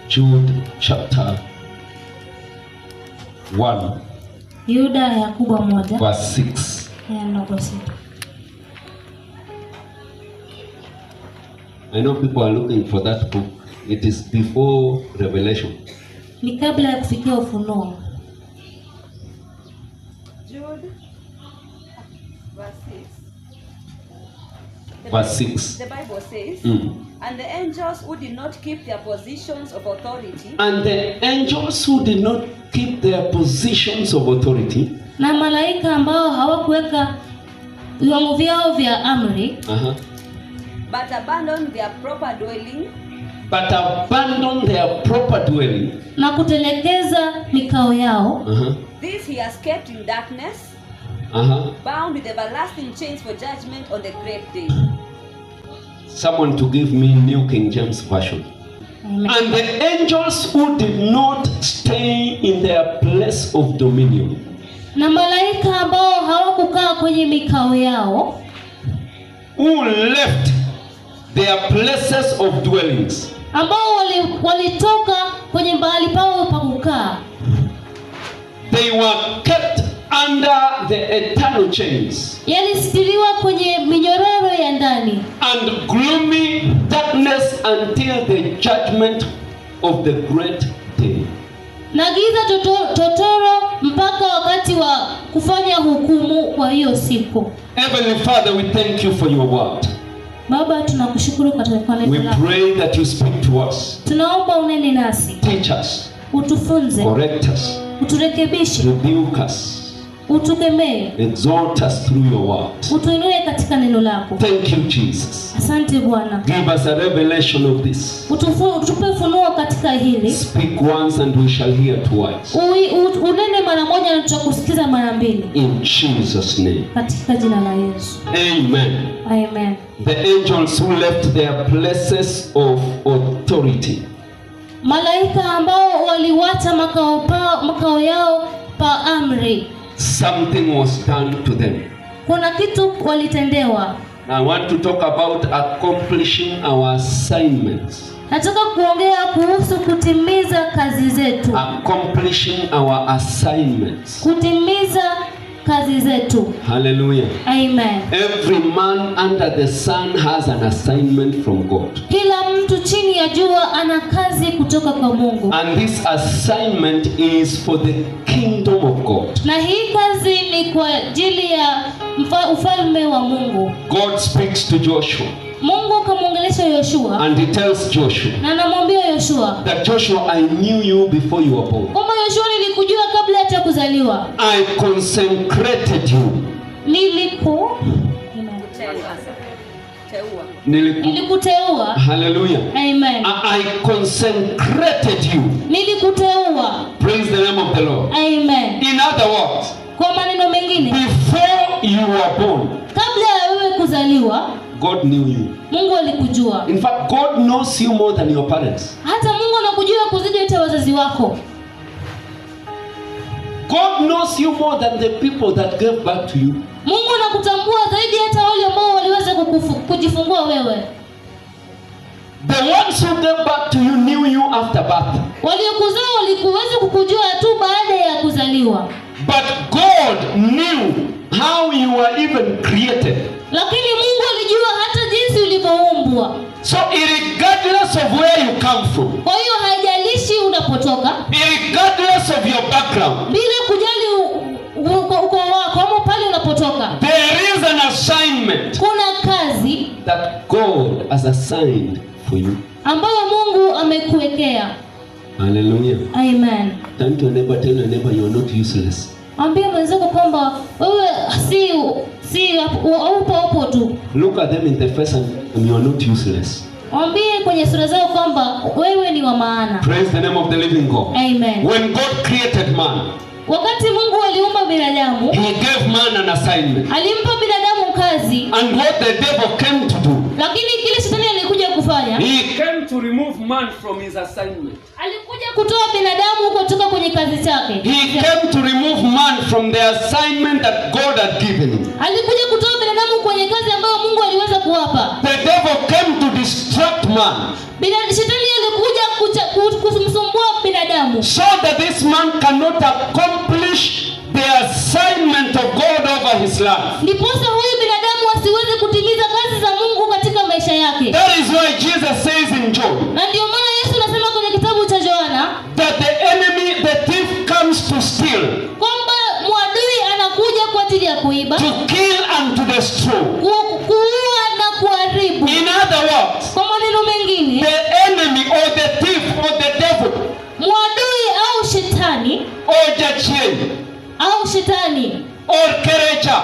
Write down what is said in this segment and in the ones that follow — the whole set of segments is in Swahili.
Jude chapter 1. Yuda Yakobo 1 verse 6. I know people are looking for that book. It is before Revelation. Ni kabla ya kufikia Ufunuo. Jude verse 6. Verse 6. The Bible says, and the angels who did not keep their positions of authority. And the angels who did not keep their positions of authority. Na malaika ambao hawakuweka viwango vyao vya amri. But abandoned their proper dwelling. But abandoned their proper dwelling. Na kutelekeza mikao yao. This he has kept in darkness. Bound with everlasting chains for judgment on the great day. Someone to give me New King James Version. Amen. And the angels who did not stay in their place of dominion. Na malaika ambao hawakukaa kwenye mikao yao. Who left their places of dwellings. Ambao walitoka kwenye mahali pao pa kukaa. They were kept under the eternal chains. Yalisitiriwa kwenye minyororo ya ndani. And gloomy darkness until the judgment of the great day. Na giza totoro mpaka wakati wa kufanya hukumu kwa hiyo siku. Heavenly Father, we thank you for your word. Baba, tunakushukuru kwa neno lako. We pray that you speak to us. Tunaomba unene nasi. Teach us. Utufunze. Correct us. Uturekebishe. Rebuke us. Utukemee. Exalt us through your word. Utuinue katika neno lako. Thank you, Jesus. Asante Bwana. Give us a revelation of this. Utupe ufunuo katika hili. Speak once and we shall hear twice. Unene mara moja na tutakusikiza mara mbili. In Jesus' name. Katika jina la Yesu. Amen. Amen. The angels who left their places of authority. Malaika ambao waliwacha makao yao pa amri. Something was done to them. Kuna kitu walitendewa. I want to talk about accomplishing our assignments. Nataka kuongea kuhusu kutimiza kazi zetu. Accomplishing our assignments. Kutimiza kazi zetu. Hallelujah. Amen. Every man under the sun has an assignment from God. Kila mtu chini ya jua ana kazi kutoka kwa Mungu. And this assignment is for the kingdom of God. Na hii kazi ni kwa ajili ya ufalme wa Mungu. God speaks to Joshua. Mungu kamwongelesha Yoshua. And he tells Joshua. Na anamwambia Yoshua. That Joshua, I knew you before you were born. Kwamba Yoshua, nilikujua kabla hata kuzaliwa. I consecrated you. Nilikuteua. Hallelujah. Amen. I consecrated you. Nilikuteua. Praise the name of the Lord. Amen. In other words, kwa maneno mengine, before you were born, kabla ya wewe kuzaliwa, God knew you. Mungu alikujua. In fact, God knows you more than your parents. Hata Mungu anakujua kuzidi hata wazazi wako. God knows you more than the people that gave birth to you. Mungu anakutambua zaidi hata wale ambao waliweza kujifungua wewe. The ones who gave birth to you knew you after birth. Waliokuzaa walikuweza kukujua tu baada ya kuzaliwa. But God knew how you were even created. Lakini Mungu alijua hata jinsi ulivyoumbwa. So regardless of where you come from, kwa hiyo haijalishi unapotoka, regardless of your background, bila kujali uko wako pale unapotoka, there is an assignment, kuna kazi that God has assigned for you, ambayo Mungu amekuwekea. Hallelujah. Amen. Turn to a neighbor, tell your neighbor you are not useless. Ambia mwenzako kwamba wewe si upo tu. Look at them in the face and you are not useless. Ambie kwenye sura zao kwamba wewe ni wa maana. Praise the name of the living God. Amen. When God created man, wakati Mungu aliumba binadamu, he gave man an assignment. Alimpa binadamu kazi. And what the devil came to do, lakini kile shetani alikuja kufanya, he came to remove man from his assignment. Alikuja kutoa binadamu kutoka kwenye kazi chake. He came to remove man from the assignment that God had given him. Alikuja kutoa binadamu kwenye kazi ambayo Mungu aliweza kuwapa. The devil came to distract man. Shetani alikuja so that this man cannot accomplish the assignment of God over his life. Ndiposa huyu binadamu asiweze kutimiza kazi za Mungu katika maisha yake. That is why Jesus says in John, Na ndio maana Yesu anasema kwenye kitabu cha Yohana, that the enemy, the thief comes to steal, kwamba mwadui anakuja kwa ajili ya kuiba, to kill and to destroy. kuua na kuharibu. In other words, Kwa maneno mengine, the enemy or the thief or the devil mwadui au shetani or jachien au shetani or kerecha,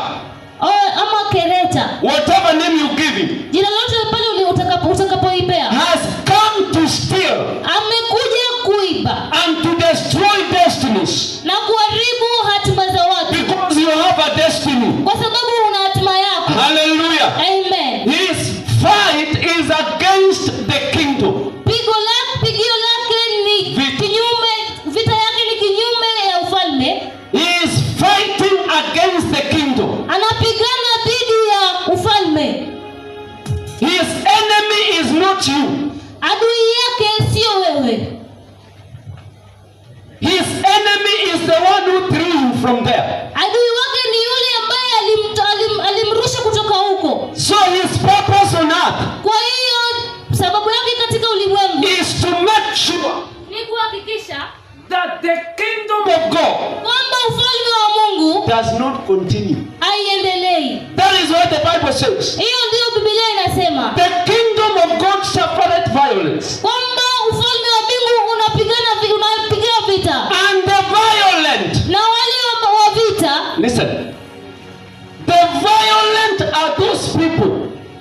ama kereta, whatever name you give him, jina lote pale utakapoipea, has come to steal amekuja kuiba and to destroy destinies. na kuharibu hatima za watu, Because you have a destiny. kwa sababu una hatima yako. Hallelujah. Amen. His fight is against the kingdom. Pigio lake ni kinyume, vita yake ni kinyume ya ufalme. He is fighting against the kingdom. Anapigana dhidi ya ufalme. His enemy is not you. Adui yake sio wewe. His enemy is the one who threw you from there. Adui wake ni yule ambaye alimrusha kutoka huko. So his purpose on earth Kwa hiyo sababu yake katika ulimwengu is to make sure ni kuhakikisha that the kingdom of God kwamba ufalme wa Mungu does not continue. haiendelei. That is what the Bible says. Hiyo ndio Biblia inasema. The kingdom of God suffered violence, Kwamba ufalme wa Mungu unapiga vita. and the violent, Na wale wa vita, listen, the violent are those people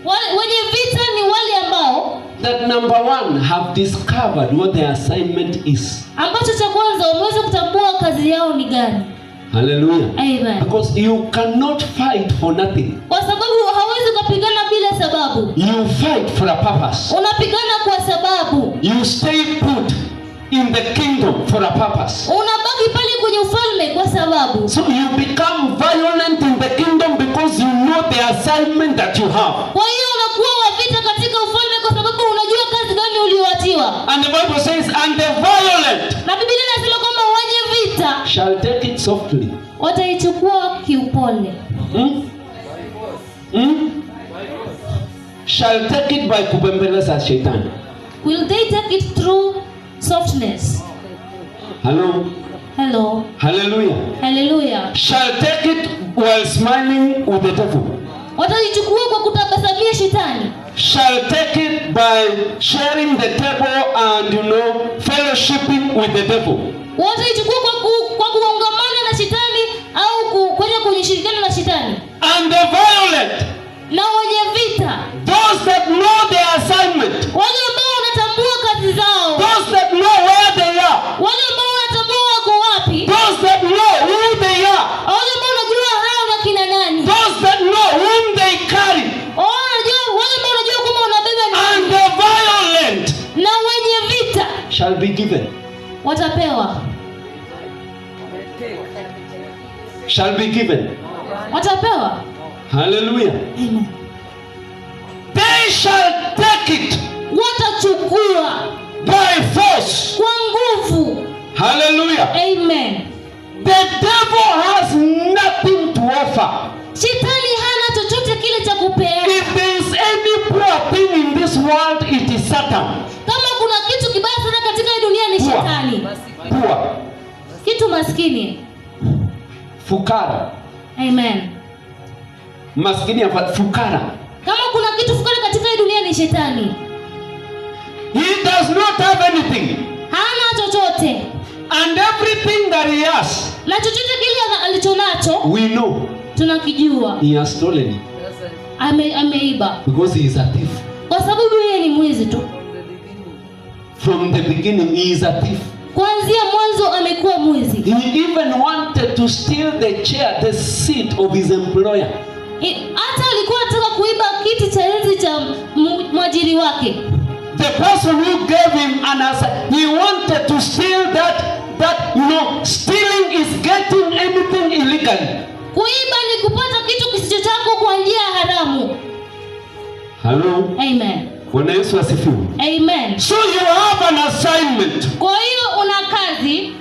wenye vita ni wale ambao that number one have discovered what their assignment is. ambacho cha kwanza wameweza kutambua kazi yao ni gani. Hallelujah. Amen. Because you cannot fight for nothing. Kwa sababu hawezi kupigana bila sababu. You fight for a purpose. Unapigana kwa sababu. You stay put in the kingdom for a purpose. Unabaki pale kwenye ufalme kwa sababu. So you become violent in the kingdom because you know the assignment that you have. Kwa hiyo unakuwa wa vita katika ufalme kwa sababu unajua kazi gani ulioatiwa. And the Bible says, and the violent, Na Biblia inasema kwamba wenye vita shall take it softly. wataichukua kiupole. Shall take it by kubembeleza shetani. Will they take it through softness? Hello. Hello. Hallelujah. Hallelujah. Shall take it while smiling with the devil. Wataichukua kwa kutabasamia shetani. Shall take it by sharing the table and fellowshipping with the devil. Wataichukua kwa kuungamana na shetani au kwenda kushirikiana na shetani. And the violent, na wenye vita, those that know their assignment, wale ambao wanatambua kazi zao, those that know where they are, wale ambao wanatambua wako wapi, those that know who they are, wale ambao wanajua hao na kina nani, those that know whom they carry, wale ambao wanajua kwamba wanabeba nini. and the violent, na wenye vita shall be given, watapewa, shall be given. watapewa. Hallelujah. Amen. They shall take it Watachukua by force. kwa nguvu. Hallelujah. Amen. The devil has nothing to offer. Shetani hana chochote kile cha kupeana. If there is any poor thing in this world, it is Satan. Kama kuna kitu kibaya sana katika hii dunia ni shetani. Poor. Kitu maskini. Fukara. Amen. Maskini ya fukara. Kama kuna kitu fukara katika hii dunia ni shetani. He does not have anything. Hana chochote. And everything that he has, Na chochote kile alichonacho, we know tunakijua. he has stolen it. Ameiba. Because he is a thief. Kwa sababu yeye ni mwizi tu. From the beginning, he is a thief. Kuanzia mwanzo amekuwa mwizi. He even wanted to steal the chair, the seat of his employer. Hata alikuwa anataka kuiba kiti cha enzi cha mwajiri wake. The person who gave him an assignment, he wanted to steal that stealing is getting anything illegally. Kuiba ni kupata kitu kisicho chako kwa njia haramu. Hello. Amen. Bwana Yesu asifiwe. Amen. So you have an assignment. Kwa hiyo una kazi.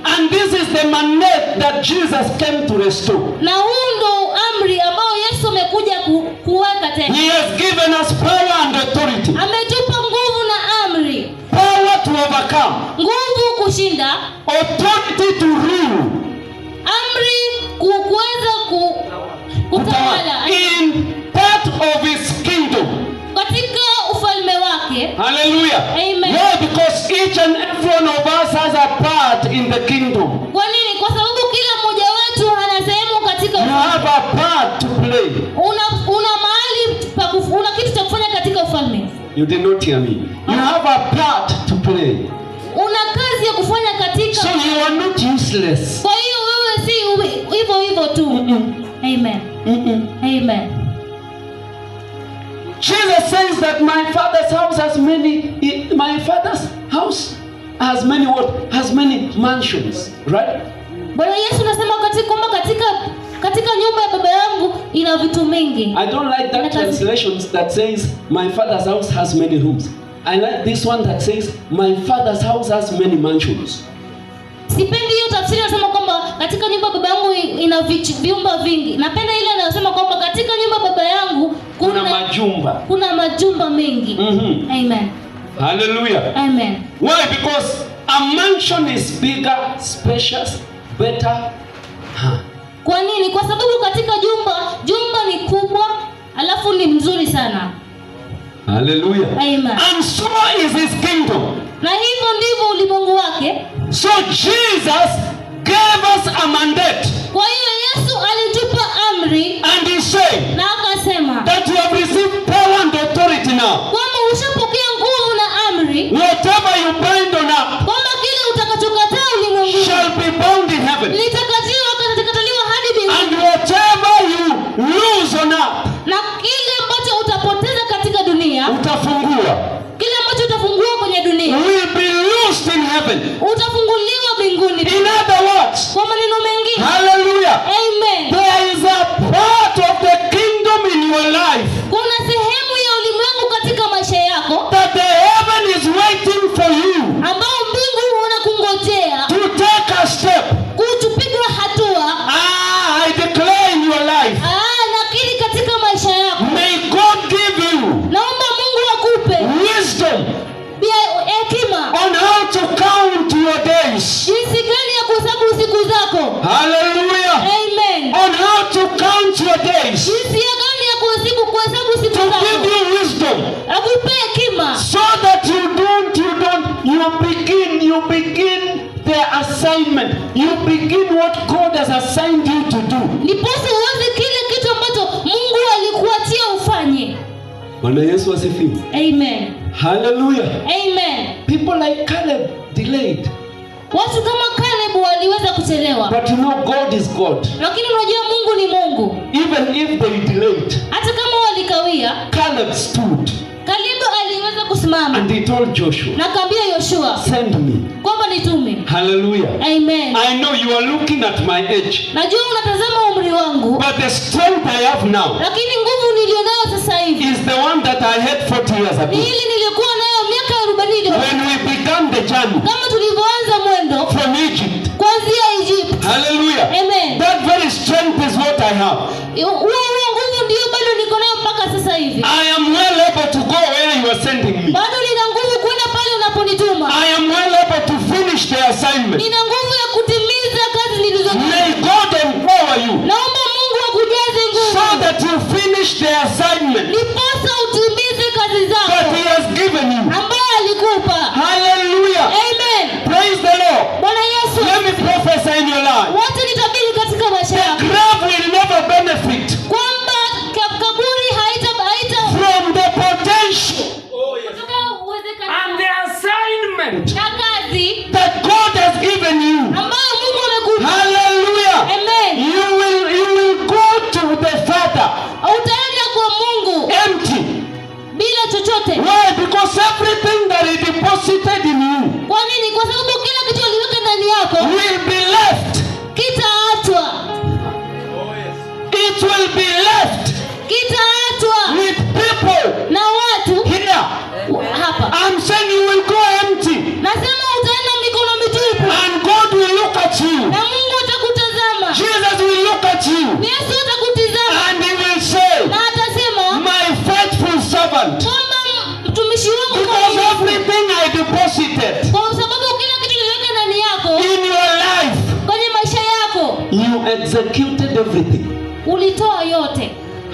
Jesus came to restore. Na huu ndo amri ambao Yesu amekuja kuweka tena. He has given us power and authority. Ametupa nguvu na amri. Power to overcome. Nguvu kushinda. Authority to rule. Amri kuweza kutawala. In part of his kingdom. Katika ufalme wake. Hallelujah. Amen. Why? Because each and every one of us has a part in the kingdom. Kwa nini? Kwa sababu kila mmoja wetu ana sehemu katika ufalme. You have a part to play. Una mahali una kitu cha kufanya katika ufalme. You did not hear me. You have a part to play. Una kazi ya kufanya katika. So you are not useless. Kwa hiyo wewe si hivyo tu. Amen. Amen. Jesus says that my father's house has many mansions, right? Bwana Yesu anasema katika nyumba ya baba yangu ina vitu mingi. I don't like that translations that says my father's house has many rooms. I like this one that says my father's house has many mansions. Sipendi hiyo tafsiri inasema kwamba katika nyumba ya baba yangu ina vyumba vingi. Napenda ile inasema kwamba katika nyumba ya baba yangu kuna majumba mengi. Amen. Hallelujah. Amen. Why? Because a mansion is bigger, spacious, better. Kwa nini? Kwa sababu katika jumba ni kubwa, alafu ni mzuri sana. Hallelujah. Amen. And so is his kingdom. Na hivyo ndivyo ulimwengu wake. So Jesus gave us a mandate. Kwa hiyo Yesu alitupa amri. And he said, na akasema that you have received power and authority now. Kwamba ushapokea nguvu na amri. Whatever you bind on earth, kwamba kile utakachokataa ulimwenguni shall be bound in heaven. Litakataliwa hadi mbinguni. And whatever you lose on earth, na kile ambacho utapoteza katika dunia, utafungua. Kile ambacho utafungua kwenye dunia, will be loosed in heaven. Utafunguliwa mbinguni. In other words, kwa maneno mengine, hallelujah. Amen. There is a part of the kingdom in your life. Kuna sehemu ya ulimwengu katika maisha yako. That the heaven is waiting for you. Ambao mbingu unakungojea. To take a step. Kupiga hatua. I declare in your life. Nakiri katika maisha yako. May God give you. Naomba Mungu akupe wisdom. Hekima. On how to count your days. Jinsi gani ya kuhesabu siku zako. Hallelujah. Amen. On how to count your days. Jinsi gani ya kuhesabu siku zako. To give you wisdom. Akupe hekima. So that you begin the assignment. You begin what God has assigned you to do. Ndiposa uanze kile kitu ambacho Mungu alikuachia ufanye. Bwana Yesu asifiwe. Amen. Hallelujah. Amen. People like Caleb delayed. Watu kama Caleb waliweza kuchelewa. But you know God is God. Lakini unajua Mungu ni Mungu. Even if they delayed. Hata kama walikawia, Caleb stood. Caleb aliweza kusimama. And he told Joshua. Na akaambia Yoshua, send me. Kwamba nitume. Hallelujah. Amen. I know you are looking at my age. Najua unatazama umri wangu. But the strength I have now. Lakini nguvu nilionayo sasa hivi. Is the one that I had 40 years ago. Ni ile nilikuwa nayo miaka 40 iliyopita. When we began the journey. Kama tulivyoanza mwendo. From Egypt. Kuanzia Egypt. Hallelujah. Amen. That very strength is what I have. Nguvu ndio bado niko nayo mpaka sasa hivi. I am well able to go where you are sending me. Bado nina nguvu kwenda pale unaponituma. I am well able to finish the assignment. Nina nguvu ya kutimiza kazi nilizopewa. May God empower you. Naomba Mungu akujaze nguvu. So that you finish the assignment. Ndiposa utimize kazi zako. That he has given you. Ambaye alikupa. Hallelujah. Amen. Praise the Lord. Bwana Yesu. Let me prophesy in your life. Wote nitabiri katika maisha yako. The grave will never benefit. Kwamba kaburi haita from the potential. Oh, yes. And the assignment. Na kazi that God has given you. Ambayo Mungu amekupa. Hallelujah. Amen. You will go to the Father. Utaenda kwa Mungu empty. Bila chochote. Why? Because everything that he deposited in you. Kwa nini? Kwa sababu kila kitu aliweka ndani yako will be left. Kitaachwa. Oh yes. It will be left. Kitaachwa. With people. Na watu. Here. Hapa. I'm saying you will go empty. Nasema utaenda mikono mitupu. And God will look at you. Na Mungu atakutazama.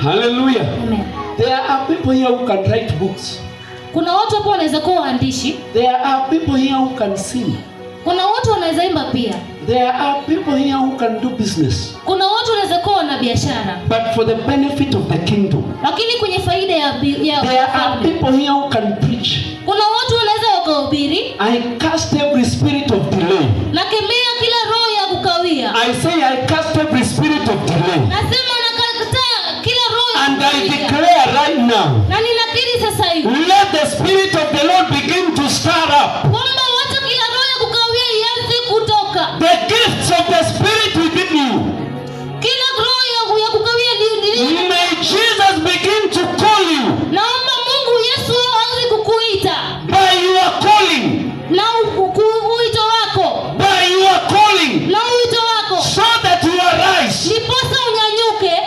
Hallelujah. Amen. There are people here who can write books. Kuna watu hapo wanaweza kuwa waandishi. There are people here who can sing. Kuna watu wanaweza imba pia. There are people here who can do business. Kuna watu wanaweza kuwa na biashara. But for the benefit of the kingdom. Lakini kwenye faida ya there are people here who can preach. Kuna watu wanaweza wakahubiri. I cast every spirit of delay. Nakemea kila roho ya kukawia. I say I cast every spirit of delay. Nasema nakataa kila roho ya and kukawia. I declare right now. Na ninakiri sasa hivi. Let the spirit of the Lord begin to stir up. Kwamba wacha kila roho ya kukawia ianze kutoka. The gifts of the spirit within you. Kila roho ya kukawia ndio. May Jesus begin to call you. Naomba Mungu Yesu aanze kukuita. By your calling. Na uito wako. By your calling. Na uito wako. So that you arise. Ndiposa unyanyuke.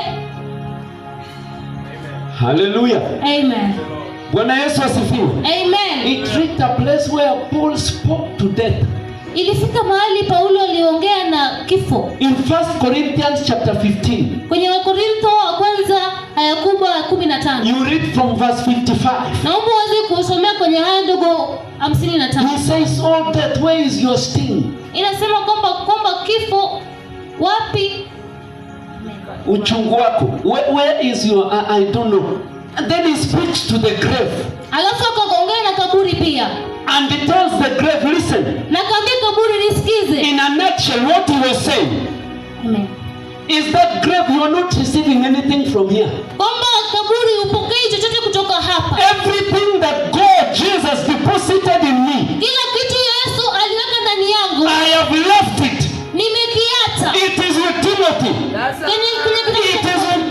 Hallelujah. Amen. Bwana Yesu asifiwe. Amen. It reached a place where Paul spoke to death. Ilifika mahali Paulo aliongea na kifo. In 1 Corinthians chapter 15. Kwenye Wakorintho wa kwanza aya kubwa 15. You read from verse 55. Naomba uweze kusomea kwenye aya ndogo 55. He says, "Oh death, where is your sting?" Inasema kwamba kifo wapi uchungu wako? Where is your I don't know. And then he speaks to the grave. Alafu akaongea na kaburi pia. And he tells the grave, listen. Na kaambia kaburi lisikize. In a nutshell, what he was saying. Amen. Is that grave you are not receiving anything from here. Kwamba kaburi upokei chochote kutoka hapa. Everything that God Jesus deposited in me. Kila kitu Yesu aliweka ndani yangu. I have left it. Nimekiacha. It is with Timothy. It is with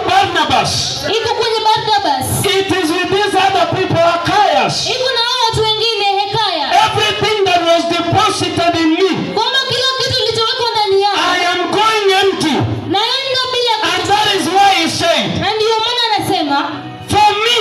Barnabas. Iko kwenye Barnabas. It is with these other people, Achaeus. Iko na watu wengine Hekaya. Everything that was deposited in me. Kwamba kila kitu kilichowekwa ndani yangu. I am going empty. Naenda bila kitu. And that is why he said. Na ndio maana anasema For me.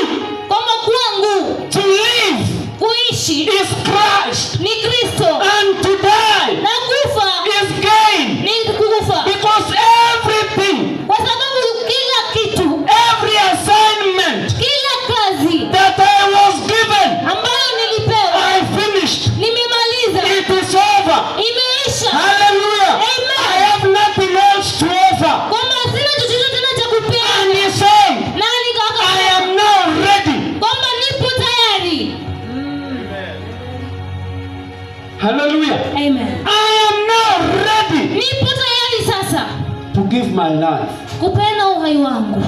Kwamba kwangu. To live. Kuishi. Is Christ. Ni Kristo. And to die. Na kufa. Is gain. Ni kufa. Because everything. Kwa sababu kila kitu. Every assignment. Kila kazi. That I was given. Ambayo nilipewa. I finished. Nimemaliza. It is over. Imeisha. Hallelujah. Amen. I have nothing else to offer. Kwamba sina chochote tena cha kupeana. And he said, Nani kaka? I am now ready. Kwamba nipo tayari. Hallelujah. Amen. I am now ready. Nipo tayari sasa. To give my life. Kupeana uhai wangu.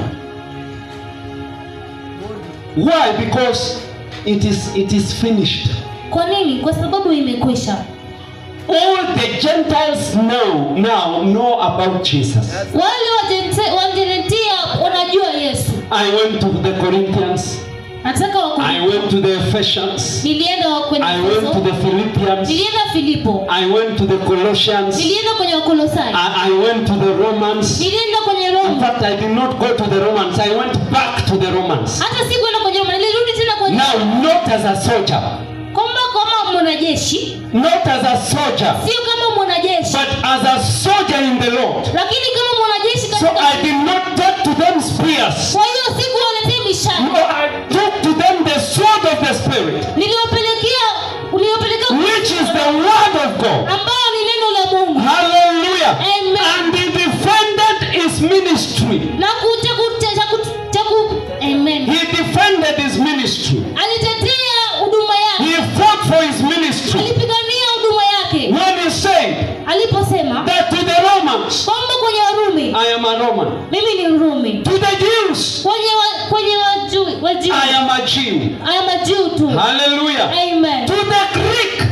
Why? Because it is finished. Kwa nini? Kwa sababu imekwisha. All the Gentiles now know about Jesus. Wale wajentia wanajua Yesu. I went to the Corinthians. Nataka I went to the Ephesians. Nilienda kwenye I went to the Philippians. Nilienda Filipo. I went to the Colossians. Nilienda kwenye Wakolosai. I went to the Romans. Nilienda kwenye In Roma. fact, I did not go to the Romans. I went back to the Romans. Hata sikuenda kwenye Roma, nilirudi tena kwenye Now, not as a soldier. kama mwanajeshi. Not as a soldier. Sio kama mwanajeshi. But as a soldier in the Lord. Lakini kama mwanajeshi So I did not take to them spears. Kwa hiyo sikuwaletea mishale. No, I took to them the sword of the Spirit. Niliwapelekea which is the word of God. Ambao ni neno la Mungu. Hallelujah. Amen. And he defended his ministry. Na Amen. He defended his ministry. Alitetea huduma yake. He fought for his ministry. Alipigania huduma yake. When he said aliposema that to the Romans, kwamba kwenye Warumi, I am a Roman. Mimi ni Mrumi. To the Jews, kwenye Wajuu, I am a Jew. I am a Jew too. Hallelujah. Amen. To the Greek,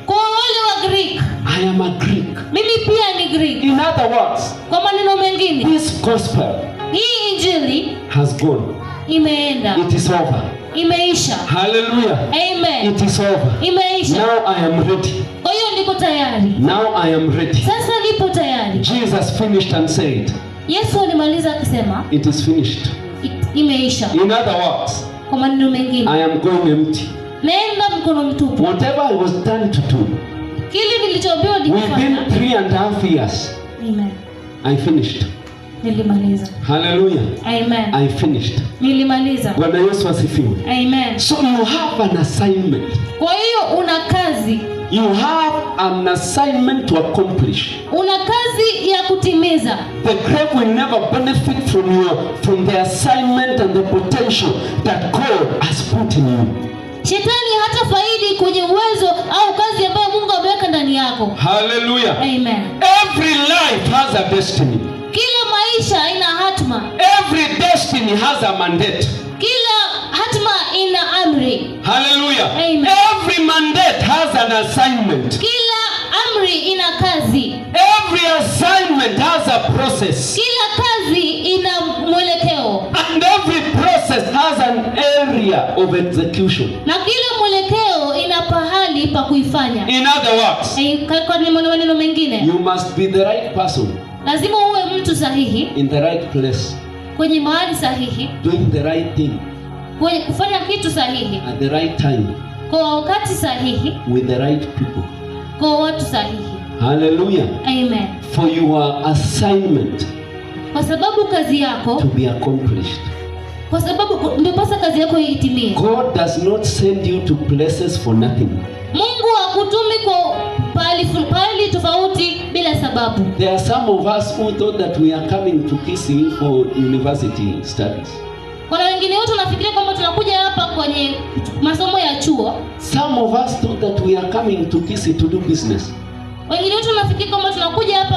kwa wale wa Greek, I am a Greek. Mimi pia ni Greek. In other words, kwa maneno mengine, this gospel hii injili has gone. Imeenda. It is over. Imeisha. Hallelujah. Amen. It is over. Imeisha. Now I am ready. Kwa hiyo niko tayari. Now I am ready. Sasa nipo tayari. Jesus finished and said, Yesu alimaliza akisema, it is finished. Imeisha. In other words, kwa maneno mengine, I am going empty. Naenda mkono mtupu. Whatever I was done to do, kile nilichoambiwa nikifanya, within 3.5 years, Amen, I finished. Nilimaliza. Hallelujah. Amen. I finished. Nilimaliza. Bwana Yesu asifiwe. Amen. So you have an assignment. Kwa hiyo una kazi. You have an assignment to accomplish. Una kazi ya kutimiza. The grave will never benefit from the assignment and the potential that God has put in you. Shetani hata faidi kwenye uwezo au kazi ambayo Mungu ameweka ndani yako. Hallelujah. Amen. Every life has a destiny. Kila maisha ina hatma. Every destiny has a mandate. Kila hatma ina amri. Hallelujah. Amen. Every mandate has an assignment. Kila amri ina kazi. Every assignment has a process. Kila kazi ina mwelekeo. And every process has an area of execution. Na kila mwelekeo ina pahali pa kuifanya. In other words, kwa maneno mengine, you must be the right person. Lazima uwe mtu sahihi. In the right place. Kwenye mahali sahihi. Doing the right thing. Kwenye kufanya kitu sahihi. At the right time. Kwa wakati sahihi. With the right people. Kwa watu sahihi. Hallelujah. Amen. For your assignment. Kwa sababu kazi yako to be accomplished. Kwa sababu ndio pasa kazi yako itimie. God does not send you to places for nothing. Mungu hakutumi kwa pahali tofauti bila sababu. There are some of us who thought that we are coming to Kisii for university studies. Kuna wengine wote wanafikiria kwamba tunakuja hapa kwenye masomo ya chuo. Some of us thought that we are coming to Kisii to do business. Wengine wote wanafikiria kwamba tunakuja hapa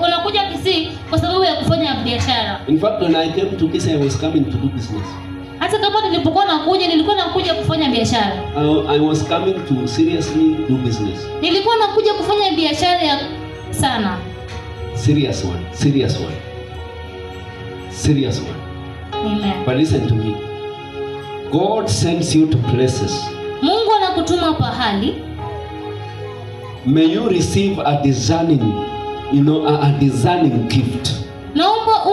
wanakuja Kisii kwa sababu ya kufanya biashara. In fact, when I came to Kisii, I was coming to do business. Hata kama nilikuwa nakuja kufanya biashara. I was coming to seriously do business. Nilikuwa nakuja kufanya biashara ya sana. Serious one. Amen. But listen to me. God sends you to places. Mungu anakutuma pahali. May you receive a discerning gift. Naomba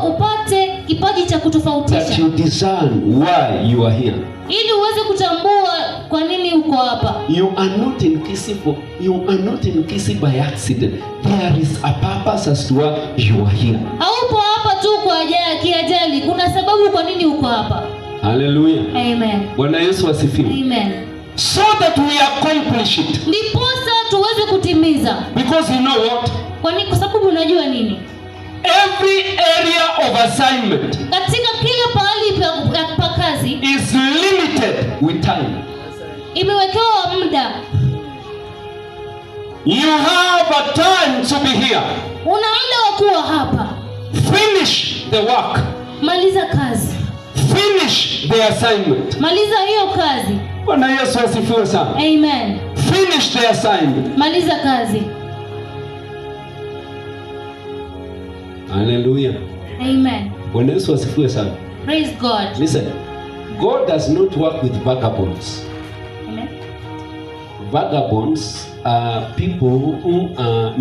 upate kipaji cha kutofautisha. That you discern why you are here. Ili uweze kutambua kwa nini uko hapa. You are not in Kisii by accident. There is a purpose as to why you are here. Haupo hapa tu kwa ajali. Kuna sababu kwa nini uko hapa. Hallelujah. Amen. Bwana Yesu asifiwe. Amen. So that we accomplish it. Ndiposa tuweze kutimiza. Because you know what? Kwa sababu unajua nini? Every area of assignment. Katika kila pahali pa kazi is limited with time. Imewekewa muda. You have a time to be here. Una muda wa kuwa hapa. Finish the work. Maliza kazi. Finish the assignment. Maliza hiyo kazi. Bwana Yesu asifiwe sana. Amen. Finish the assignment. Maliza kazi. Hallelujah. Amen. Bwana Yesu asifiwe sana. Praise God. Listen. God does not work with vagabonds. Amen. Vagabonds are people who are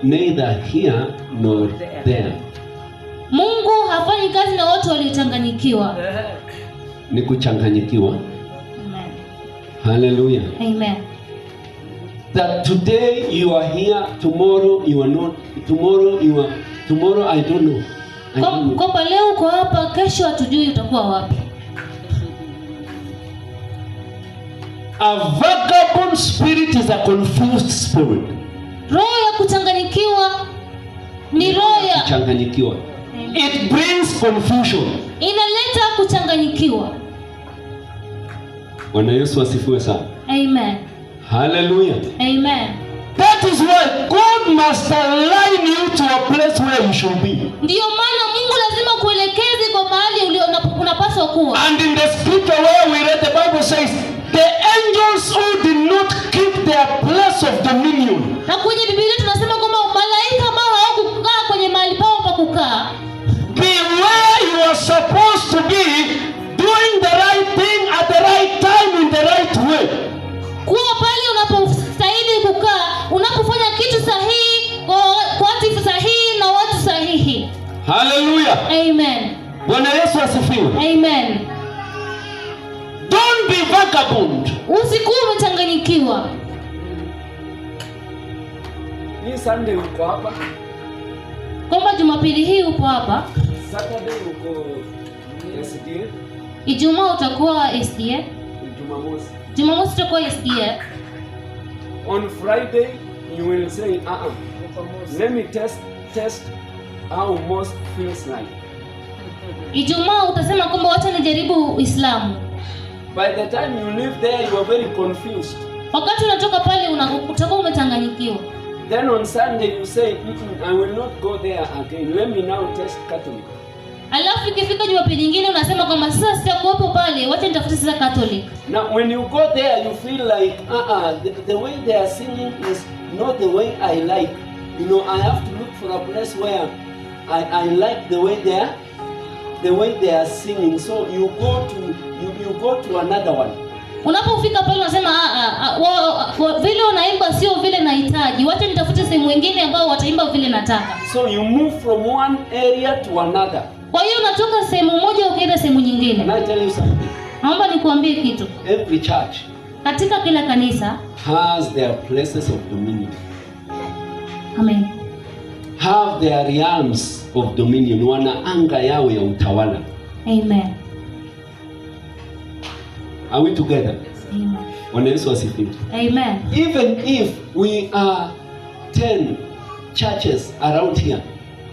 neither here nor there. Mungu hafanyi kazi na watu waliochanganyikiwa. Ni kuchanganyikiwa. Amen. Hallelujah. Amen. That today you are here, tomorrow you are not, tomorrow I don't know. Kwa leo uko hapa, kesho hatujui utakuwa wapi. A vagabond spirit is a confused spirit. Roho ya kuchanganyikiwa ni roho ya kuchanganyikiwa. It brings confusion. Inaleta kuchanganyikiwa. Bwana Yesu asifiwe sana. Amen. Hallelujah. Amen. That is why God must align you to a place where you should be. Ndio maana Mungu lazima kuelekeze kwa mahali unapaswa kuwa. And in the scripture where we read, the Bible says, the angels who did not keep their place of dominion. Na kwenye Biblia tunasema kwamba malaika ambao hawakukaa kwenye mahali pao pa kukaa. Be where you are supposed to be, doing the right thing at the right time in the right way. Kuwa pale unapostahili kukaa, unapofanya kitu sahihi kwa wakati sahihi na watu sahihi. Hallelujah. Amen. Bwana Yesu asifiwe. Amen. Don't be vagabond. Usikuwe umechanganyikiwa. Ni Sunday uko hapa. kwamba Jumapili hii upo hapa. Saturday uko SDA. Ijumaa utakuwa SDA. Jumamosi utakuwa SDA. On Friday you will say let me test how most feels like. Ijumaa utasema kwamba wacha nijaribu Uislamu. By the time you leave there you are very confused. Wakati unatoka pale utakuwa umetanganyikiwa. Then on Sunday you say I will not go there again. Let me now test Catholic. Alafu ikifika Jumapili nyingine unasema kwamba sasa sitakuwepo pale, wacha nitafute sasa Catholic. Now when you go there you feel like the way they are singing is not the way I like. You know, I have to look for a place where I like the way they are singing. So you go to another one. Unapofika pale unasema vile wanaimba sio vile nahitaji, wacha nitafute sehemu nyingine ambao wataimba vile nataka. So you move from one area to another. Kwa hiyo unatoka sehemu moja ukienda sehemu nyingine. Can I tell you something? Naomba nikuambie kitu. Every church katika kila kanisa has their places of dominion. Amen. Have their realms of dominion. Wana anga yao ya utawala. Amen. Are we together? Amen. Bwana Yesu asifiwe. Amen. Even if we are 10 churches around here,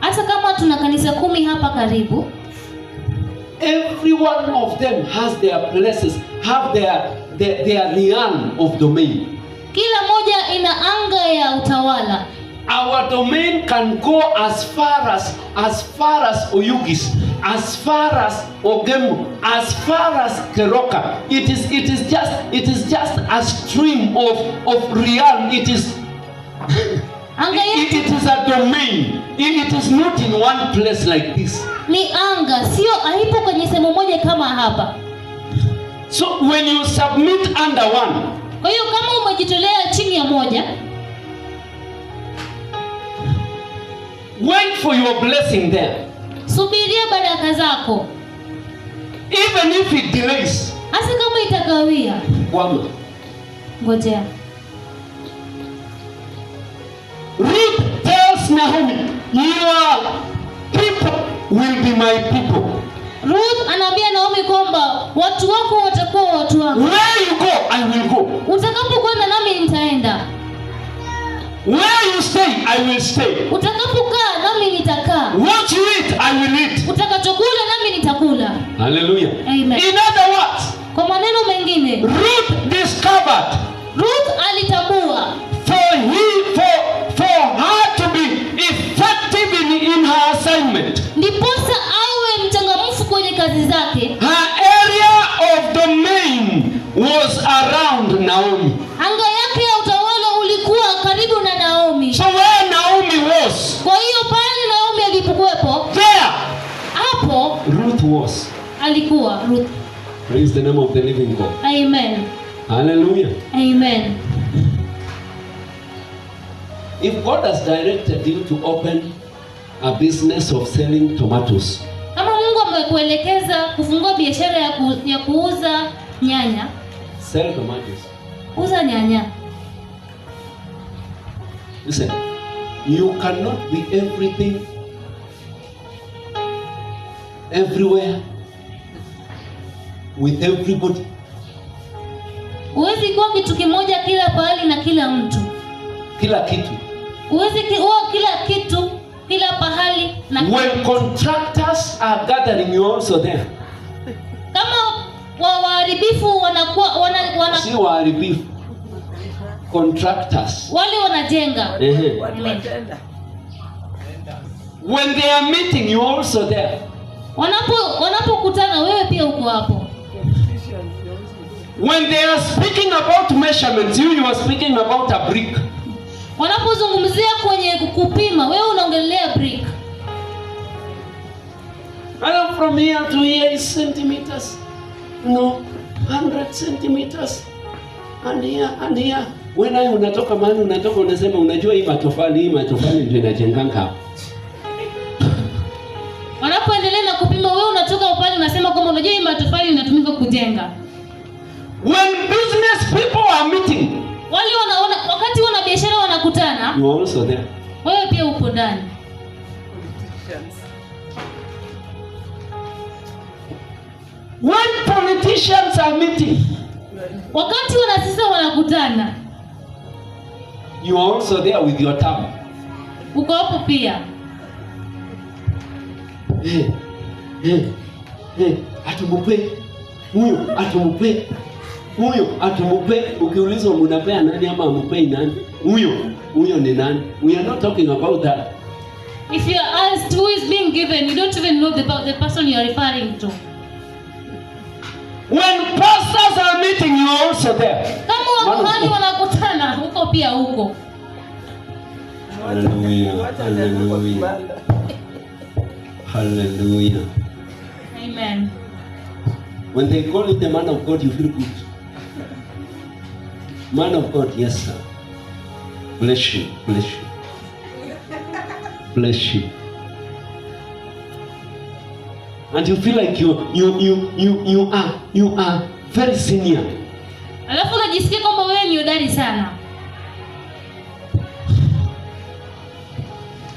hata kama tuna kanisa 10 hapa karibu, every one of them has their places, have their realm of domain. Kila moja ina anga ya utawala. Our domain can go as far as Oyugis, as far as Ogemu, as far as Keroka. It is just a stream of realm. It is a domain. It is not in one place like this. Ni anga, sio haipo kwenye sehemu moja kama hapa. So when you submit under one, kwa hiyo kama umejitolea chini ya moja, wait for your blessing there. Subiria baraka zako. Even if it delays. Hasa kama itakawia. Kwama. Ngojea. Ruth tells Naomi, your people will be my people. Ruth anaambia Naomi kwamba watu wako watakuwa watu wangu. Where you go, I will go. Utakapokwenda nami nitaenda. Where you stay, I will stay. Utakapokaa nami nitakaa. What you eat, I will eat. Utakachokula nami nitakula. Hallelujah. Amen. In other words, kwa maneno mengine, Ruth discovered. Ruth alitambua. For her to be effective in her assignment. Ndiposa awe mchangamfu kwenye kazi zake. Her area of domain was around Naomi. Anga yake ya utawala ulikuwa karibu na Naomi. So where Naomi was, kwa hiyo pale Naomi alipokuwepo, there hapo Ruth was. Alikuwa Ruth. Praise the name of the living God. Amen. Hallelujah. Amen. If God has directed you to open a business of selling tomatoes, kama Mungu amekuelekeza kufungua biashara ya kuuza nyanya, sell tomatoes. Uza nyanya. Listen, you cannot be everything, everywhere, with everybody. Huwezi kuwa kitu kimoja kila pahali na kila mtu. Kila kitu. Huwezi kuwa kila kitu kila pahali na kila when mtu. Contractors are gathering, you also there. Kama waharibifu wanakuwa si waharibifu, contractors, wale wanajenga. When they are meeting, you also there. Wanapokutana wewe pia uko hapo. When they are speaking about measurements, you are speaking about a brick. Wanapozungumzia kwenye kupima, wewe unaongelea brick. And from here to here is centimeters. No, 100 centimeters. And here. When I unatoka mahali unatoka unasema unajua hii matofali ndio inajenganga hapo. Wanapoendelea na kupima, wewe unatoka upande unasema kwamba unajua hii matofali inatumika kujenga. When business people are meeting, wale wakati wana biashara wanakutana, you are also there. Wewe pia uko ndani. When politicians are meeting, wakati wanasiasa wanakutana, you are also there with your tab. Uko hapo pia. Atumupe. Huyo atumupe. Ukiulizwa mnapea nani ama amupei nani? Huyo ni nani? We are not talking about that. If you are asked who is being given, you don't even know the person you are referring to. When pastors are meeting, you are also there. Kama wakuhani wanakutana, huko pia huko. Hallelujah. Amen. When they call it the man of God, you feel good. Man of God, yes sir. Bless you. Bless you. And you feel like you are very senior. Alafu unajisikia kwamba wewe ni hodari sana.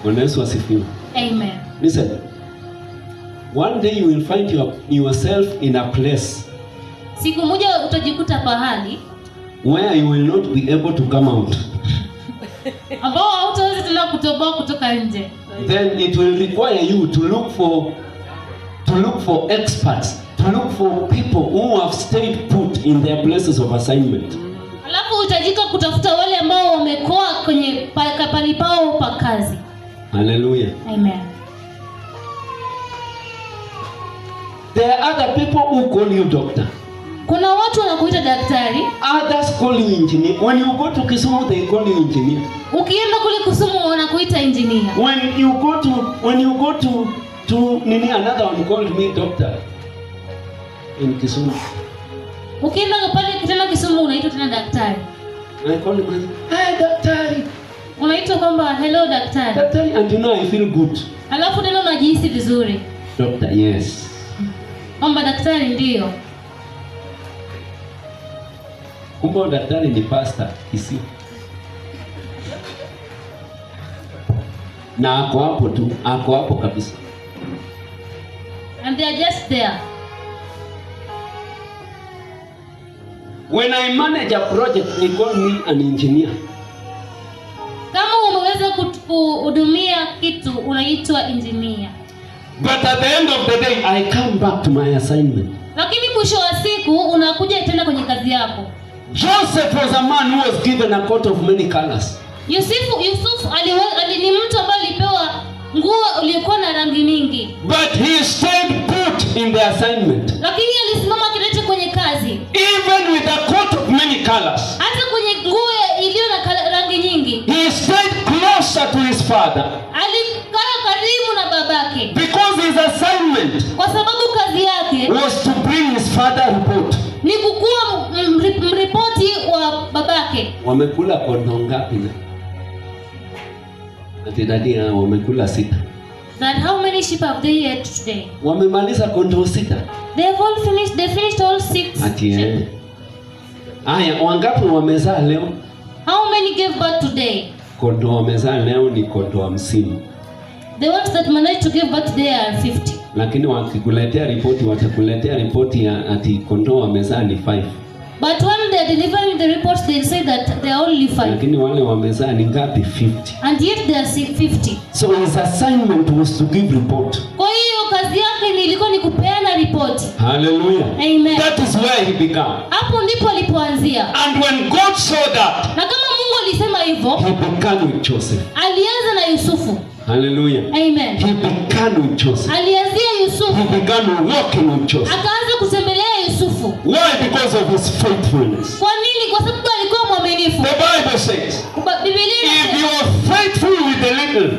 Bwana Yesu asifiwe. Amen. Listen. One day you will find yourself in a place. Siku moja utajikuta pahali where you will not be able to come out. ambao hautaweza tena kutoboa kutoka nje. Then it will require you to look for experts, to look for people who have stayed put in their places of assignment. Alafu utajika kutafuta wale ambao wamekoa kwenye pali pao pa kazi. Hallelujah. Amen. There are other people who call you doctor. Kuna watu wanakuita daktari. Others call you engineer. When you go to Kisumu, they call you engineer. Ukienda kule Kisumu wanakuita engineer. When you go to nini, another one called me doctor in Kisumu. Ukienda pale kitana Kisumu unaitwa tena daktari. I call him, "Hi daktari." Unaitwa kwamba hello daktari. Daktari, and you know I feel good. Alafu neno unajihisi vizuri. Doctor, yes. Kwamba daktari ndio. Kumbe daktari ni pastor Kisii. Na ako hapo kabisa. And they are just there. When I manage a project, they call me an engineer. Kama umeweza kuhudumia kitu unaitwa engineer. But at the end of the day, I come back to my assignment. Lakini mwisho wa siku unakuja tena kwenye kazi yako. Joseph was a man who was given a coat of many colors. Yusuf ni mtu ambaye alipewa nguo iliyokuwa na rangi nyingi. But he stayed put in the assignment. Lakini alisimama kidete kwenye kazi. Even with a coat of many colors. Hata kwenye nguo iliyo na rangi nyingi. He stayed closer to his father. Alikaa karibu na babake. Because his assignment, kwa sababu kazi yake, was to bring his father report. Ni kukua mripoti wa babake. Wamekula kondoo ngapi? Ati dadi wamekula 6. That how many sheep have they ate today? Wamemaliza kondoo 6. They finished all 6. Ati aya, wangapi wamezaa leo? How many gave birth today? Kondoo wamezaa leo ni kondoo 50. The ones that managed to give birth today are 50. Lakini wakikuletea ripoti, watakuletea ripoti ya ati kondoo wamezaa ni 5. But when they are delivering the reports, they say that they are only 5. Lakini wale wamezaa ni ngapi? 50. And yet they are 50. So his assignment was to give report. Kwa hiyo kazi yake ilikuwa ni kupeana ripoti. Hallelujah. Amen. That is where he began. Hapo ndipo alipoanzia. And when God saw that, na kama Mungu alisema hivyo, he began with Joseph. Alianza na Yusufu. Hallelujah. Amen. He began with Joseph. Alianzia Yusufu. He began walking with Joseph. Akaanza kutembelea Yusufu. Why? Because of his faithfulness. Kwa nini? Kwa sababu alikuwa mwaminifu. The Bible says, Biblia if you are faithful with the little,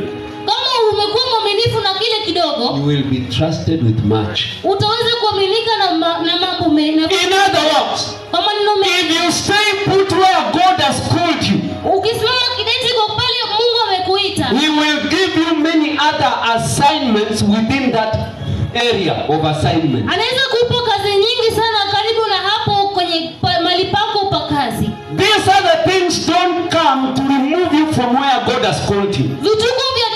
kama umekuwa mwaminifu na kile kidogo, you will be trusted with much. Utaweza kuaminika na mambo mengi. In other words, kwa maneno mengi, if you stay put where God has called you, ukisimama kidete kwa pale Mungu amekuita, he will give you many other assignments within that area of assignment. Anaweza kukupa kazi nyingi sana karibu na hapo kwenye mahali pako pa kazi. These other things don't come to remove you from where God has called you. Vituko vya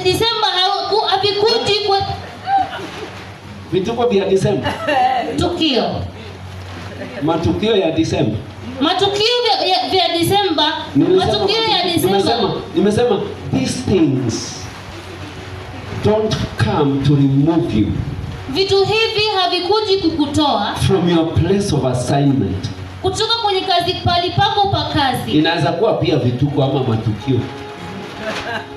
December havikuji kwa Vituko vya Disemba. Tukio. Matukio ya Disemba. Matukio vya Disemba. Matukio ya Disemba. Nimesema these things don't come to remove you. Vitu hivi havikuji kukutoa from your place of assignment. Kutoka kwenye kazi pali pako pa kazi. Inaweza kuwa pia vituko ama matukio.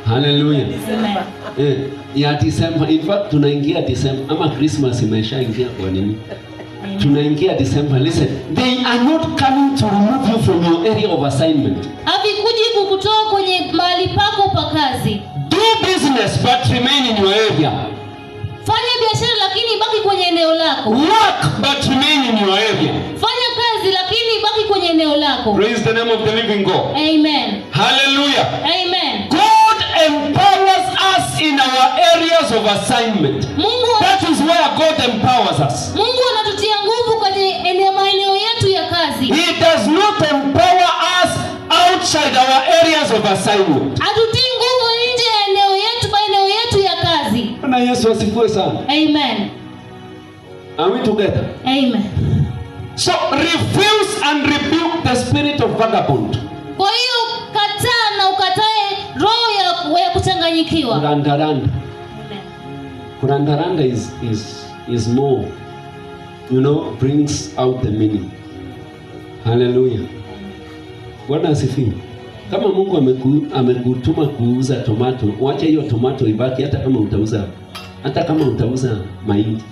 Hallelujah. Amen. Ya December, in fact tunaingia December ama Christmas imeshaingia kwa nini? Tunaingia December. Listen, they are not coming to remove you from your area of assignment. Havikuji kukutoa kwenye mahali pako pa kazi. Do business but remain in your area. Fanya biashara lakini baki kwenye eneo lako. Work but remain in your area. Fanya kazi lakini baki kwenye eneo lako. Praise the name of the living God. Amen. Hallelujah. Amen. God empowers us in our areas of assignment. That is where God empowers us. Mungu anatutia nguvu kwenye maeneo yetu ya kazi. He does not empower us outside our areas of assignment. Hatutii nguvu nje ya maeneo yetu ya kazi. Na Yesu asifiwe sana. Amen. Are we together? Amen. So refuse and rebuke the spirit of vagabond. Kwa hiyo kataa na ukatae roho ya kuchanganyikiwa. Kurandaranda. Kurandaranda is more, brings out the meaning. Hallelujah. Bwana asifiwe. Kama Mungu amekutuma kuuza tomato, wacha hiyo tomato ibaki hata kama utauza mahindi.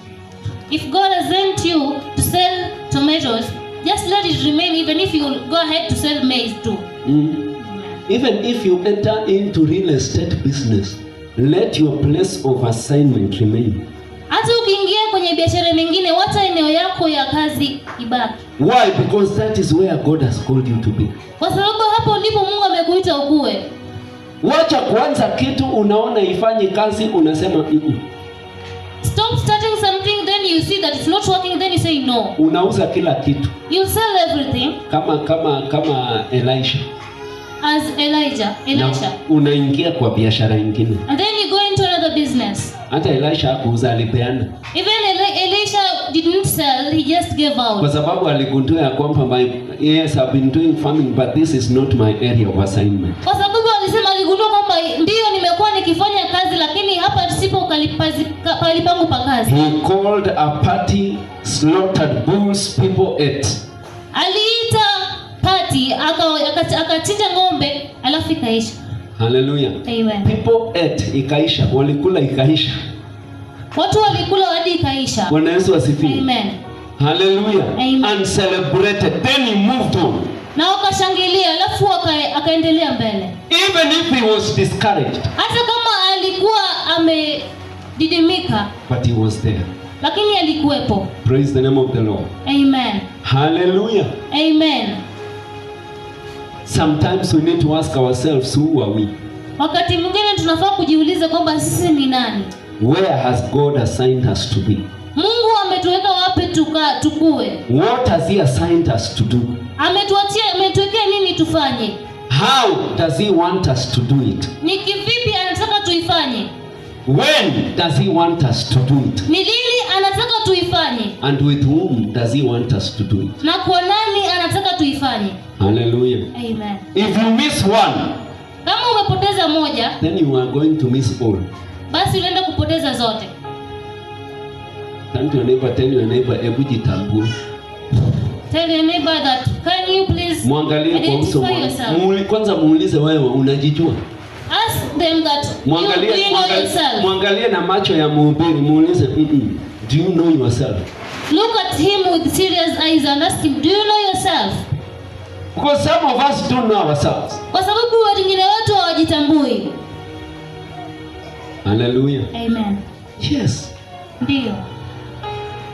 If God has sent you to sell tomatoes, just let it remain, even if you go ahead to sell maize too. Even if you enter into real estate business, let your place of assignment remain. Hata ukiingia kwenye biashara nyingine, wacha eneo yako ya kazi ibaki. Why? Because that is where God has called you to be. Kwa sababu hapo ndipo Mungu amekuita ukue. Wacha kuanza kitu unaona ifanye kazi unasema Stop starting something, then you see that it's not working, then you say no. Unauza kila kitu. You sell everything. Kama Elisha. As Elisha. Unaingia kwa biashara nyingine. And then you go into another business. Hata Elisha hakuuza, alipeana. Even Elisha didn't sell, he just gave out. Kwa sababu aligundua ya kwamba yes, I've been doing farming, but this is not my area of assignment. Kwa sababu aligundua kwamba ndio nimekuwa nikifanya kazi, lakini hapa sipo pali pangu pa kazi. He called a party, slaughtered bulls, people ate. Aliita party, akachinja ng'ombe, alafu ikaisha. Hallelujah. Amen. People ate, ikaisha. Walikula ikaisha. Watu walikula hadi ikaisha. Bwana Yesu asifiwe. Amen. Hallelujah. Amen. And celebrated. Then he moved on. Na wakashangilia, alafu akaendelea mbele. Even if he was discouraged. Hata kama alikuwa amedidimika. But he was there. Lakini alikuwepo. Praise the name of the Lord. Amen. Hallelujah. Amen. Sometimes we need to ask ourselves, who are we? Wakati mwingine tunafaa kujiuliza kwamba sisi ni nani? Where has God assigned us to be? Mungu ametuweka wapi tukue? What has he assigned us to do? Ametuwekea nini tufanye? How does he want us to do it? Ni kivipi anataka tuifanye? When does he want us to do it? Ni lini anataka tuifanye? And with whom does he want us to do it? Na kwa nani anataka tuifanye? Hallelujah. Amen. If you miss one, kama umepoteza moja, then you are going to miss all. Basi unaenda kupoteza zote. Tell your neighbor, ebu jitambue. Tell your neighbor that, can you please identify yourself? Kwanza muulize wewe unajijua? Ask them that, do you know yourself? Mwangalie na macho ya mhubiri, muulize, do you know yourself? Look at him with serious eyes and ask him, do you know yourself? Because some of us don't know ourselves. Kwa sababu wengine wetu hawajitambui. Hallelujah. Amen. Yes. Ndio.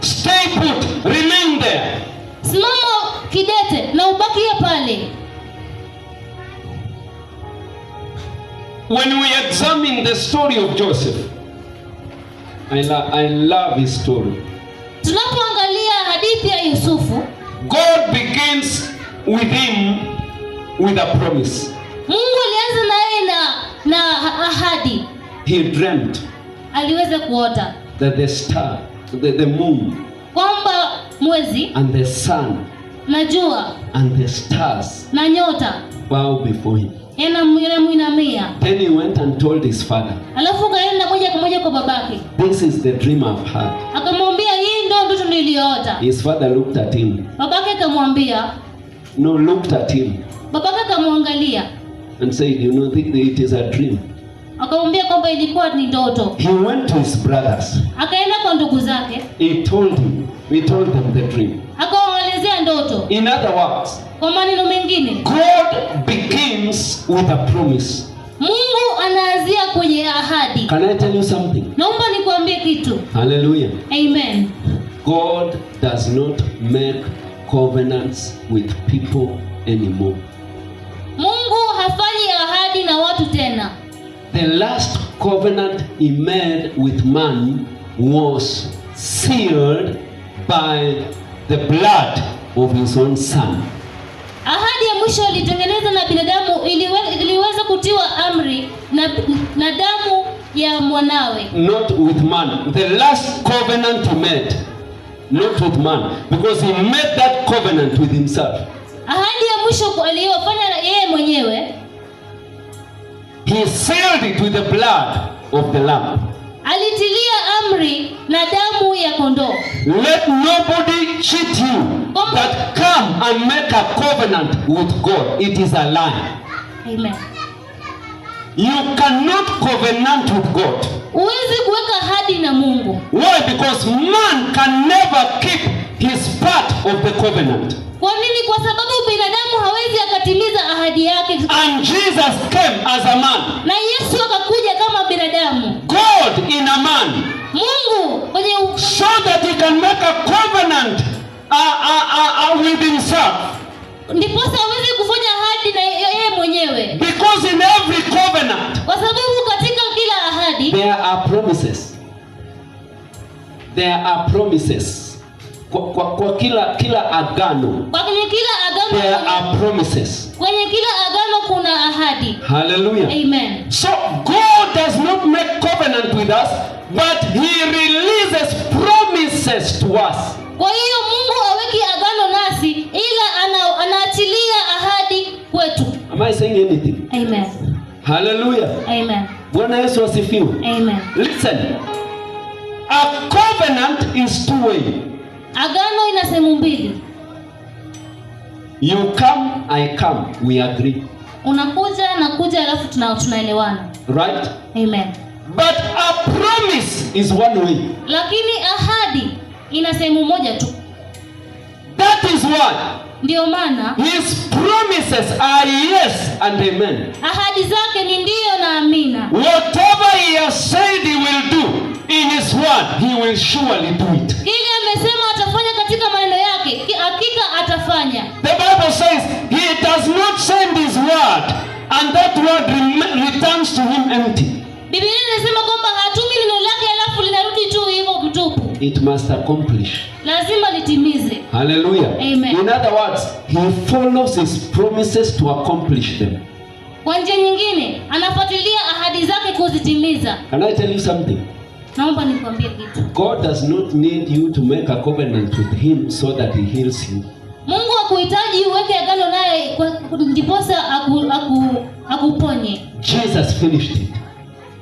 Stay put, remain there. Simama kidete na ubakie pale. When we examine the story of Joseph, I love his story. Tunapoangalia hadithi ya Yusufu, God begins with him with a promise. Mungu alianza naye na ahadi. He dreamt Aliweza kuota that the star the moon, kwamba mwezi and the sun, na jua, and the stars na nyota bow before him. Yanamuinamia. Then he went and told his father, alafu kaenda moja kwa moja kwa babake. This is the dream I've had. Akamwambia, hii ndio ndoto niliyoota. His father looked at him. Babake akamwambia, no, looked at him. Babake akamwangalia and said, you know, it is a dream. Akamwambia kwamba ilikuwa ni ndoto. He went to his brothers. Akaenda kwa ndugu zake. He told them the dream. Akawaelezea ndoto. In other words, kwa maneno mengine, God begins with a promise. Mungu anaanzia kwenye ahadi. Can I tell you something? Naomba nikwambie kitu. Hallelujah. Amen. God does not make covenants with people anymore. Mungu hafanyi ahadi na watu tena. The last covenant he made with man was sealed by the blood of his own son. Ahadi ya mwisho alitengeneza na binadamu iliweza kutiwa amri na damu ya mwanawe. Not with man. The last covenant he made, not with man, because he made that covenant with himself. Ahadi ya mwisho aliyofanya yeye mwenyewe, he sealed it with the blood of the lamb. Alitilia amri na damu ya kondoo. Let nobody cheat you that come and make a covenant with God. It is a lie. Amen. You cannot covenant with God. Huwezi kuweka ahadi na Mungu. Why? Because man can never keep his part of the covenant. Kwa nini? Kwa sababu binadamu hawezi akatimiza ahadi yake. And Jesus came as a man. Na Yesu akakuja kama binadamu. God in a man. Mungu kwenye so that he can make a covenant with himself. Ndiposa hawezi kufanya ahadi na yeye mwenyewe. Because in every covenant, kwa sababu katika kila ahadi, there are promises. There are promises. Kwa kila agano, kwenye kila agano there are promises. Kwenye kila agano kuna ahadi. Hallelujah. Amen. So God does not make covenant with us, but he releases promises to us. Kwa hiyo Mungu haweki agano nasi, ila anaachilia ahadi kwetu. Am I saying anything? Amen. Hallelujah. Amen. Bwana Yesu asifiwe. Amen. Listen. A covenant is two way. Agano ina sehemu mbili. You come, I come, we agree. Unakuja na kuja, alafu tunaelewana. Right? Amen. But a promise is one way. Lakini ahadi ina sehemu moja tu. That is why ndio maana his promises are yes and amen. Ahadi zake ni ndio na amina. Whatever he has said he will do in his word, he will surely do it. Kile amesema atafanya katika maneno yake, hakika atafanya. The Bible says he does not send his word and that word returns to him empty. Biblia inasema kwamba hatumi neno lake alafu linarudi tu hivyo mtupu. It must accomplish. Lazima litimize. Hallelujah. Amen. In other words, he follows his promises to accomplish them. Kwa njia nyingine, anafuatilia ahadi zake kuzitimiza. Can I tell you something? Naomba nikwambie kitu. God does not need you to make a covenant with him so that he heals you. Mungu hakuhitaji uweke agano naye ndiposa akuponye. Jesus finished it.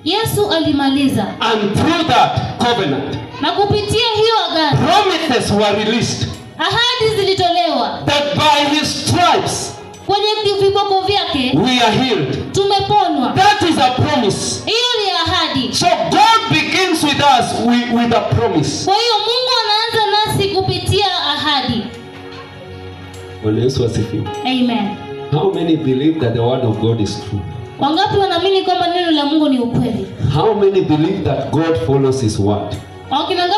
Yesu alimaliza. And through that covenant, na kupitia hiyo agano, promises were released. Ahadi zilitolewa. That by his stripes, kwenye viboko vyake, we are healed. Tumeponywa. That is a promise. Hiyo ni ahadi. So God begins with us with a promise. Kwa hiyo Mungu anaanza nasi kupitia ahadi. Bwana Yesu asifiwe. Amen. How many believe that the word of God is true? Wangapi wanaamini kwamba neno la Mungu ni ukweli? How many believe that God follows his word? Wakina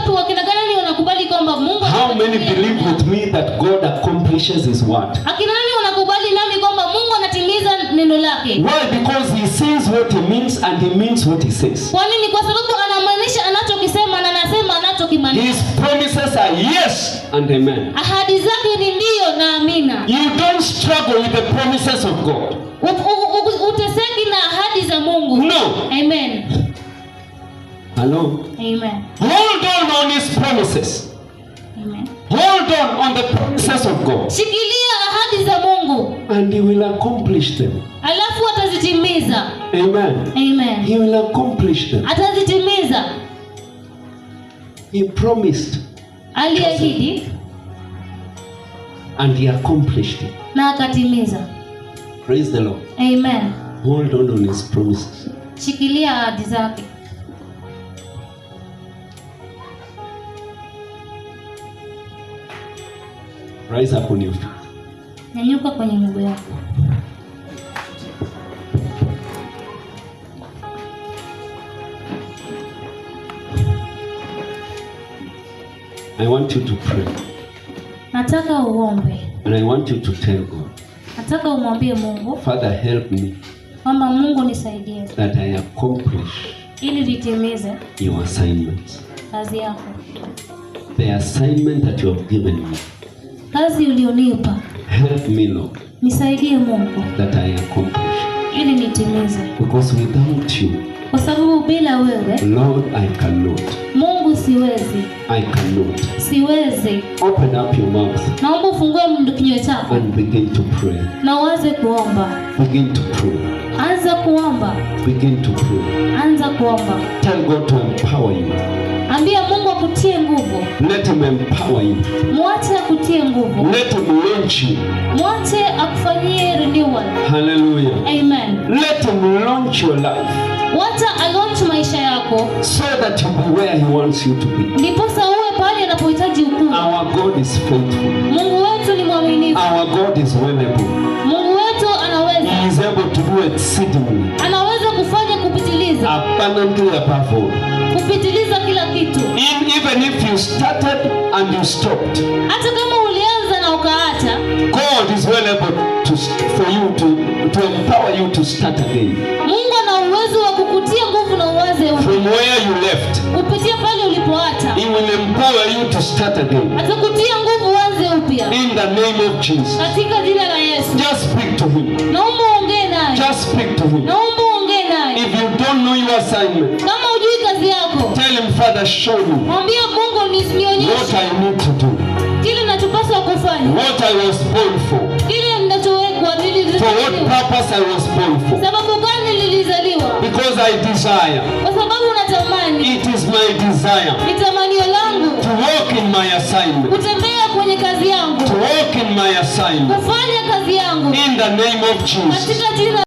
gani wanakubali kwamba Mungu? How many believe with me that God accomplishes his word? Akina nani wanakubali nami kwamba Mungu anatimiza neno lake? Why? Because he says what he means and he means what he says. Kwa nini? Kwa sababu anamaanisha anachokisema na anasema anachokimaanisha. His promises are yes and amen. Ahadi zake ni ndio na amina. You don't struggle with the promises of God. Uteseki na ahadi za Mungu. No. Amen. Hello. Amen. Hold on his promises. And he will accomplish them. Alafu atazitimiza. Amen. Amen. He will accomplish them. Atazitimiza. He promised. Aliahidi. And he accomplished it. Na akatimiza. Praise the Lord. Amen. Hold on his promises. Shikilia ahadi zake. Rise up on your feet. Nyanyuka kwenye miguu yako. I want you to pray. Nataka uombe. And I want you to tell God. Nataka umwambie Mungu. Father, help me. Kwamba Mungu nisaidie. That I accomplish. Ili nitimize. Your assignments. Kazi yako. The assignment that you have given me. Kazi ulionipa. Help me, Lord. Nisaidie Mungu. That I accomplish. Ili nitimize. Because without you. Kwa sababu bila wewe. Lord, I cannot. Mungu siwezi. I cannot. Siwezi. Open up your mouth. Naomba ufungue kinywa chako. And begin to pray. Na uanze kuomba. Begin to pray. Anza kuomba. Begin to pray. Anza kuomba. Tell God to empower you. Ambia Mungu akutie nguvu. Let him empower you. Mwache akutie nguvu. Let him launch you. Mwache akufanyie renewal. Hallelujah. Amen. Let him launch your life. Wacha alaunch maisha yako. So that you be where he wants you to be. Ndiposa uwe pale anapohitaji ukuu. Our God is faithful. Mungu wetu ni mwaminifu. Our God is able. Mungu wetu anaweza. He is able to do exceedingly. Anaweza kufanya kupitiliza. Abundantly above all. Kupitiliza kila kitu. Even if you started and you stopped. Hata kama ulianza na ukaacha. God is well able for you to empower you to start again. Mungu ana uwezo wa kukutia nguvu na uanze upya. From where you left. Kupitia pale ulipoacha. He will empower you to start again. Atakutia nguvu uanze upya. In the name of Jesus. Katika jina la Yesu. Just speak to him. Naomba ongee naye. Just speak to him. Naomba ongee naye. If you don't know your assignment. Kama hujui kazi yako. Tell him, Father, show me. Mwambie Mungu nionyeshe. What I need to do. Kile ninachopaswa kufanya. What I was born for. Kile ninachowekwa nilizaliwa. For what purpose I was born for. Sababu gani nilizaliwa? Because I desire. Kwa sababu natamani. It is my desire. Ni tamanio langu. To walk in my assignment. Kutembea kwenye kazi yangu. To walk in my assignment. Kufanya kazi yangu. In the name of Jesus. Katika jina